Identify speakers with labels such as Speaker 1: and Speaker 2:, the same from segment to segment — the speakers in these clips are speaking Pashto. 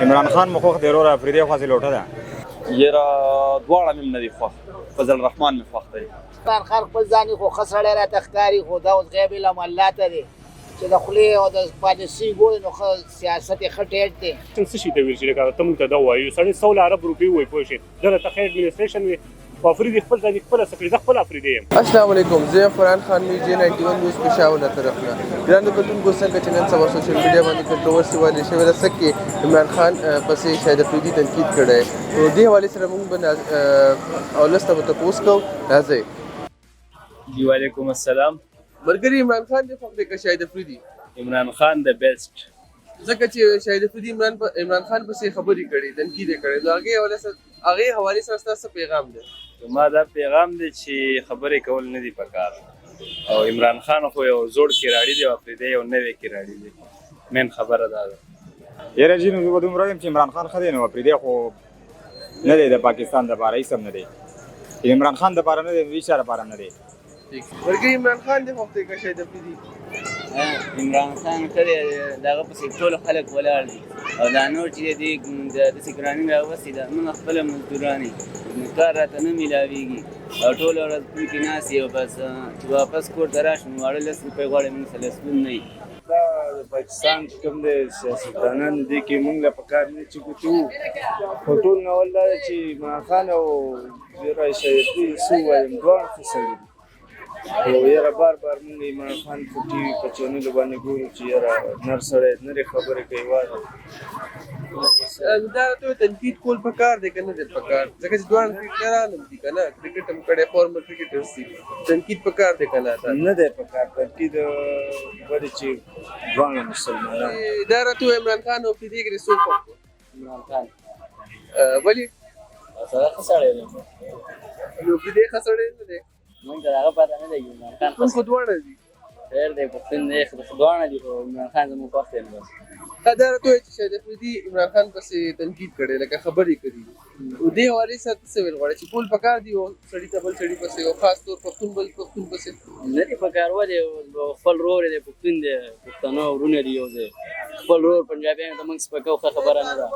Speaker 1: عمران خان مخوخ دی وروره افریدي خواسې لوټه ده
Speaker 2: یاره دواړه مې نه دي خوښ فضل الرحمن مې خوښ دی.
Speaker 3: عمران خان خپل ځان خو ښه سړی راته ښکاري، خو دا اوس غیب علم الله ته دی چې د خولې او د پالیسۍ ګوري نو ښه سیاست یې ښه ټیټ دی.
Speaker 4: څه شي ته ویل چې لکه ته مونږ ته دا ووایو سړی 100 عرب روپۍ ووایي پوه شې دلته ښه اډمنسټریشن وي خو افریدي خپل ځان یې خپله څه کړي زه خپل افریدي یم.
Speaker 5: السلام علیکم، زه فرحان خان میډیا 91 نیوز پېښور له طرف نه ګرانو کتونکو څنګه چې نن سبا سوشل میډیا باندې کنټروورسي والې شوې ده څه کې عمران خان پسې شاهد افریدي تنقید کړی نو دې حوالې سره موږ به اولس ته به تپوس کوو. راځئ.
Speaker 2: جی وعلیکم السلام.
Speaker 5: ملګري عمران خان دې خوښ دی که شاهد افریدي؟
Speaker 2: عمران خان د بیسټ،
Speaker 5: ځکه چې شاهد افریدي عمران خان پسې خبرې کړي تنقید یې کړی نو هغې حوالې سره ستاسو پیغام دی؟
Speaker 2: ما دا پیغام دی چې خبرې کول نه دي پکار او عمران خان خو یو زوړ کراړي دی او افریدي یو نوی کراړي دی. مین خبره دا ده.
Speaker 1: یاره جي نو زه به دومره وایم چې عمران خان ښه دی نو افریدي خو نه دی د پاکستان دپاره هېڅ هم نه دی. عمران خان دپاره نه دی نو هېچ چا دپاره نه دی.
Speaker 5: ملګري عمران خان دې خوښ دی که شاهد افریدي؟
Speaker 6: عمران خان ښه دی، د هغه پسې ټول خلک ولاړ دي او دا نور چې دی داسې ګراني راوستې ده موږ خپله مزدوران یو نو کار راته نه میلاویږي او ټوله ورځ کور کې ناست یو بس چې واپس کور ته راشو نو واړه 10 روپۍ غواړي موږ سره لسګون نه وي.
Speaker 7: دا د پاکستان چې کوم دی سیاستدانان دي کې موږ له پکار نه چې ګوتو خو ټول ناول دا دی چې عمران خان او شایدي څه ووایم دواړه ښه سړي دي خو یاره بار بار موږ عمران خان په ټي وي په چینلو باندې ګورو چې یاره نر سړی نرې خبرې کوي واده.
Speaker 5: دا ته تنقید کول پکار دی که نه دی پکار؟ ځکه چې دواړه کرکټران هم دي که نه، کرکټ هم کړی فارمر کرکټرز دي، تنقید پکار دی که نه؟
Speaker 7: نه دی پکار تنقید ولې چې دواړه مسلمانان.
Speaker 5: دا راته ووایه عمران خان او افریدي کې دې څوک خوښ دی؟
Speaker 6: عمران خان
Speaker 5: ولې؟
Speaker 6: سره ښه سړی دی
Speaker 5: نو افریدي ښه سړی نه دی؟
Speaker 6: موږ ته د هغه پته نه لګي. عمران خان
Speaker 5: ټول خو دواړه دي.
Speaker 6: خیر دی پښتون دی دواړه دي خو عمران خان زموږ خوښ دی.
Speaker 5: دا راته ووایه چې شاهد افریدي عمران خان پسې تنقید کړی لکه خبرې کړي او دې حوالې سره ته څه ویل غواړې چې کول پکار دي یو سړي ته بل سړي پسې او خاص طور پښتون بل پښتون پسې
Speaker 6: نه دي پکار ولې خپل رور دی پښتون دی پښتانه ورونه دي یو ځای خپل رور پنجابیانو ته موږ سپکو ښه خبره نه ده.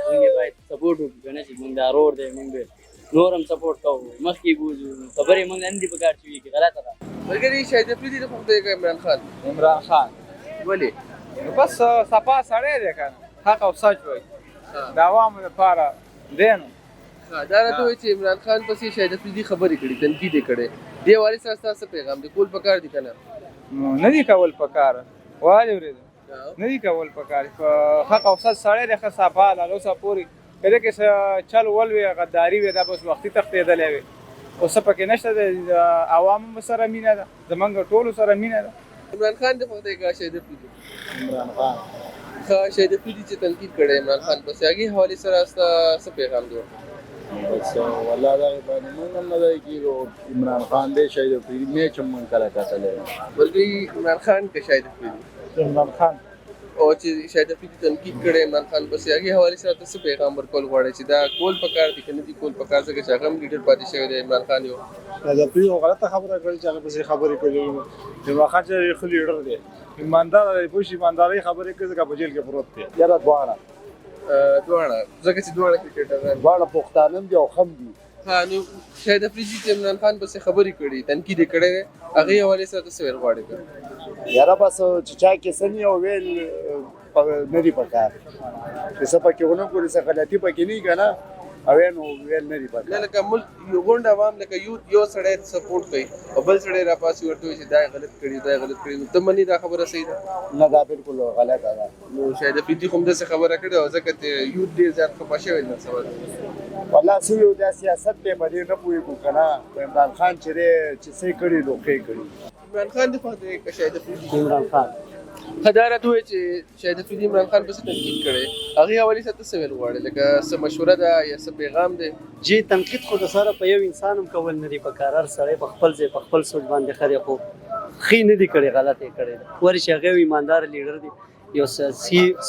Speaker 6: موږ باید سپورټ وکړو که نه چې موږ دا رور دی موږ نور هم سپورټ کوو مخکې بوځو خبرې موږ نه دي پکار چې وي که غلطه ده.
Speaker 5: ملګري شاهد افریدي ته خوښ دی که عمران خان؟
Speaker 2: عمران خان
Speaker 5: ولې؟
Speaker 2: بس صفا سړی دی که حق او سچ وایي د عوامو لپاره دی نو.
Speaker 5: دا راته ووایه چې عمران خان پسې شاهد افریدي خبرې کړي تنقید یې کړی دې حوالې سره ستاسو پیغام دی کول پکار دي که نه؟
Speaker 2: نه دي کول پکار والې ورېده نه دي کول پکار په حق او سچ سړی دی ښه صفا له اوسه پورې که دې کې څه چل ول وي غداري وي دا به اوس وختي تښتېدلی وي خو څه پکې نشته د عوامو سره مینه ده زموږ ټولو سره مینه ده.
Speaker 5: عمران خان دې خوښ دی که شاهد افریدي؟
Speaker 2: عمران خان
Speaker 5: شاهد افریدي چې تنقید کړی عمران خان پسې هغې حوالې سره څه پیغام دی؟
Speaker 7: بس والله دا باندې موږ هم نه دی کېږو عمران خان دی شاهد افریدي میچ هم موږ کله کتلی
Speaker 5: بلکې عمران خان که شاهد افریدي؟
Speaker 2: عمران خان
Speaker 5: او چې شاهد افریدي تنقید کړی عمران خان پسې هغې حوالې سره ته څه پیغام ورکول غواړې چې دا کول پکار دي که نه دي کول پکار ځکه چې هغه هم لیډر پاتې شوی دی عمران خان یو
Speaker 4: دا پرې یو غلطه خبره کړې چې هغه پسې خبرې کوي عمران خان چې ښه لیډر دی ایماندار دی پوه شي ایماندارۍ خبرې کوي ځکه په جیل کې پروت دی.
Speaker 7: یاره دواړه
Speaker 5: ځکه چې دواړه کرکټران
Speaker 7: دواړه پښتانه هم دي او خم دي.
Speaker 5: ها نو شاهد افریدي چې عمران خان پسې خبرې کړي تنقید یې کړی دی هغې حوالې سره ته څه ویل غواړې؟
Speaker 7: یاره بس چې چا کې څه نی او ویل نه دي پکار چې څه پکې ونه کړي څه غلطي پکې نه وي که نه او نو ویل نه دي پکار.
Speaker 5: نه لکه ملک یو غونډ عوام لکه یو سړی سپورټ کوي او بل سړی راپاسي ورته وایي چې دا غلط کړي دا غلط کړي نو ته منې دا خبره صحیح ده؟
Speaker 7: نه دا بالکل غلطه ده.
Speaker 5: نو شاهد افریدي خو همداسې خبره کړې او ځکه یوت ډېر زیات خفه شوی نن سبا.
Speaker 7: والله څه یو دا سیاست دی په دې نه پوهېږو که نه عمران خان چې دی چې څه یې کړي نو ښه یې کړي.
Speaker 5: عمران خان دې خوښ دی که شاهد افریدي؟
Speaker 6: عمران خان
Speaker 5: دا راته ووایه چې شاهد افریدي عمران خان پسې تنقید کړی هغې حوالې سره ته څه ویل غواړې لکه څه مشوره ده یا څه پیغام دی؟
Speaker 8: جی تنقید خو د سره په یو انسان هم کول نه دي پکار هر سړی په خپل ځای په خپل سوچ باندې ښه دی خو ښې نه دي کړې غلط یې کړی دی ولې چې هغه یو ایماندار لیډر دی یو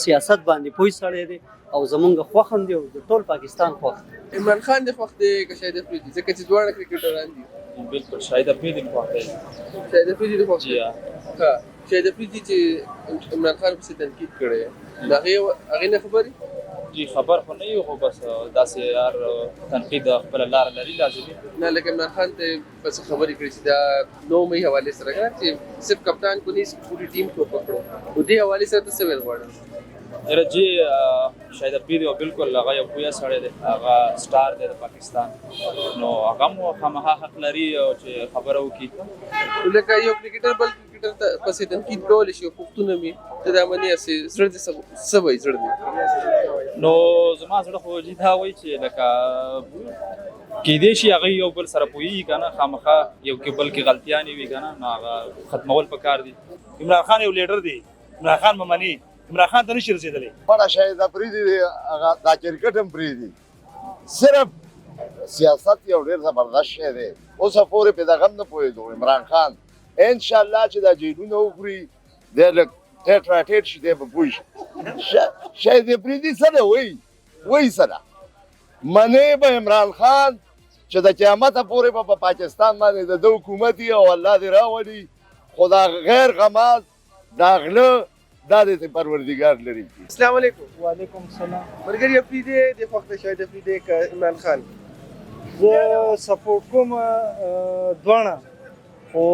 Speaker 8: سیاست باندې پوه سړی دی او زمونږ خوښ هم دی او د ټول پاکستان خوښ دی.
Speaker 5: عمران خان دې خوښ دی که شاهد افریدي ځکه چې دواړه کرکټران دي؟
Speaker 2: بالکل شاهد افریدي مې خوښ دی.
Speaker 5: شاهد افریدي دې خوښ دی؟ ها شاهد افریدي چې عمران خان پسې تنقید کړی د هغې نه خبرې؟
Speaker 2: جی خبر خو نه یو خو بس داسې هر تنقید خپله لاره لري لازمي
Speaker 5: نه لکه عمران خان ته بس خبرې کړې چې دا 9 مئی حوالې سره چې صرف کپتان کو نه پوری ټیم کو پکړو او دې حوالې سره ته څه ویل غواړم
Speaker 2: یاره جی شاید افریدي او بالکل هغه یو پوهه سړی دی هغه سټار دی د پاکستان نو هغه مو خامخا حق لري چې خبره وکړي
Speaker 5: لکه یو کرکټر بل کرکټر ته پسې تنقید کولی شي پوښتنه مې ته دا منې هسې زړه دې څه وایي زړه دې
Speaker 2: نو زما زړه خو جي دا وایي چې لکه کیدای شي هغه یو بل سره پوهېږي که نه خامخا یو کې بل کې غلطیانې وي که نه نو هغه ختمول پکار دي
Speaker 9: عمران خان یو لیډر دی عمران خان به مني عمران خان ته نشي رسېدلی
Speaker 10: بڑا شاید افریدي دی هغه دا کرکټ هم پرېږدي صرف سیاست یو ډېر زبردست شی دی اوسه پورې پې دغه هم نه پوهېدو عمران خان انشاءالله چې دا جیلونه وخوري دی لږ ټیټ راټیټ شي دی به پوه شي شاید افریدي څه دی وایي څه ده منې به عمران خان چې د قیامته پورې به په پاکستان باندې د ده حکومت وي او الله دې راولي خو دا غیر غماز دا غله دا دې پروردګار لري
Speaker 5: السلام علیکم
Speaker 11: وعلیکم السلام
Speaker 5: ملګری افریدي د وخت شاید افریدي که عمران خان
Speaker 11: زه سپورټ کوم دواړه خو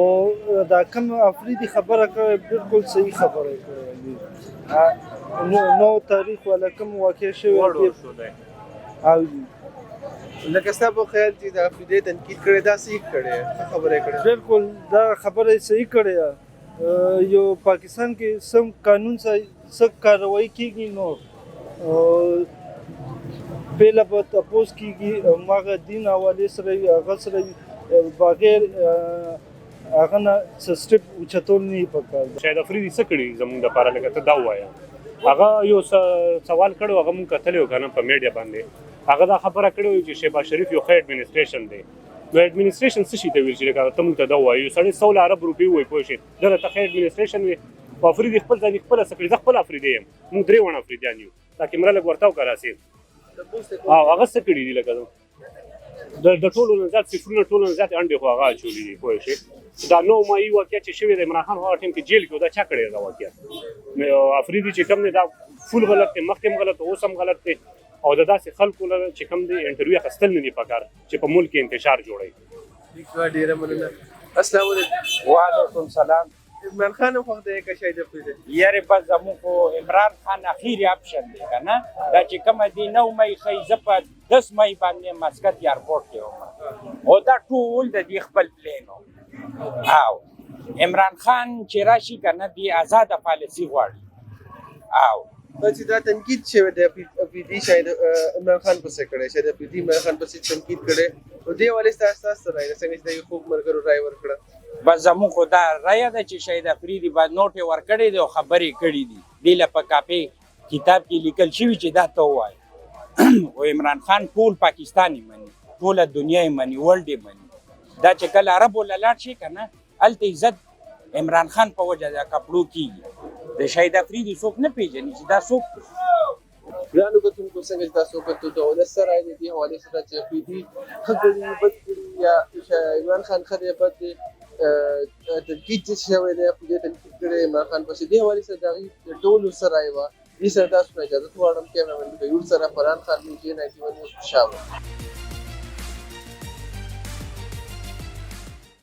Speaker 11: دا کوم افریدي خبره کوي بالکل صحیح خبره کوي نو تاریخ ولا کوم واقع شوی او
Speaker 5: لکه ستا په خیال چې د افریدي تنقید کړی دا صحیح کړی خبره کړی
Speaker 11: بالکل دا خبره صحیح کړی یو پاکستان کې سم قانون څخه کاروایی کیږي نو پهله به تپوس کیږي ماغه دین حواله سره هغه سره بغیر هغه نه سټپ اوچتول نه پکار
Speaker 9: شاید افریدي څه کړي زموږ دپاره لکه ته دا ووایه هغه یو سوال کړی هغه مونږ کتلی و که نه په میډیا باندې هغه دا خبره کړې وه چې شهباز شریف یو ښه اډمنسټریشن دی نو اډمنسټریشن څه شي ته ویل چې لکه ته مونږ ته دا ووایي یو سړی 100 ارب روپۍ ووایي پوه شې دغه ته ښه اډمنسټریشن وي خو افریدي خپل ځان خپله څه کړي زه خپل افریدی یم مونږ 3 وړه افریدیان یو دا کیمره لږ ورته وکړه راسې او هغه څه کړي دي لکه د ټولو نه زیات صفرونه ټولو نه زیات انډې خو هغه اچولي دي پوه شې دا 9 مئی واقعه چې شوې ده عمران خان هغه ټیم کې جیل کې دا چا کړی دا واقعه افریدي چې کوم دی دا فول غلط دی مخکې هم غلط اوس هم غلط دی او د داسې خلکو لره چې کوم دی انټرویو اخیستل نه دي پکار چې په ملک کې انتشار جوړوي
Speaker 5: ډیره مننه السلام علیکم
Speaker 12: وعلیکم سلام
Speaker 5: عمران خان هم وخت دی که شاید افریدي
Speaker 12: یاره بس زموږ خو عمران خان اخیری اپشن دی که نه دا چې کومه دی 9 مئی ښایي زه په 10 مئی باندې مسقط ایرپورټ کې وم او دا ټول د دې خپل پلین و او عمران خان چې راشي که نه دی آزاده پالیسي غواړي او
Speaker 5: چې دا تنقید شوی دی افریدي شاید عمران خان پسې کړی شاید افریدي عمران خان پسې تنقید کړی نو دې حوالې ستا څه رایه ده څنګه چې د یو خوږ ملګرو رایه ورکړه
Speaker 12: بس زموږ خو دا رایه ده چې شاید افریدي باید نوټ یې ورکړی دی او خبرې کړي دي دې له په کاپي کتاب کې لیکل شوي چې دا ته ووایي خو عمران خان ټول پاکستان یې مني ټوله دنیا یې مني ورلډ یې مني دا چې کله عربو له لاړ شي که نه هلته عزت عمران خان په وجه د کپړو کېږي د شاهید افریدي څوک نه پېژني چې دا څوک
Speaker 5: ګرانو کتونکو څنګه چې تاسو کتو د ولس سره د دې حوالې سره چې افریدي ښه کړي بد کړي یا عمران خان ښه دی بد دی تنقید چې شوی دی افریدي تنقید کړی عمران خان پسې دې حوالې سره د هغوی ټولو څه رایه وه دې سره تاسو نه اجازت غواړم کیمرامین کیور سره فرحان خان میډیا 91 نیوز پېښور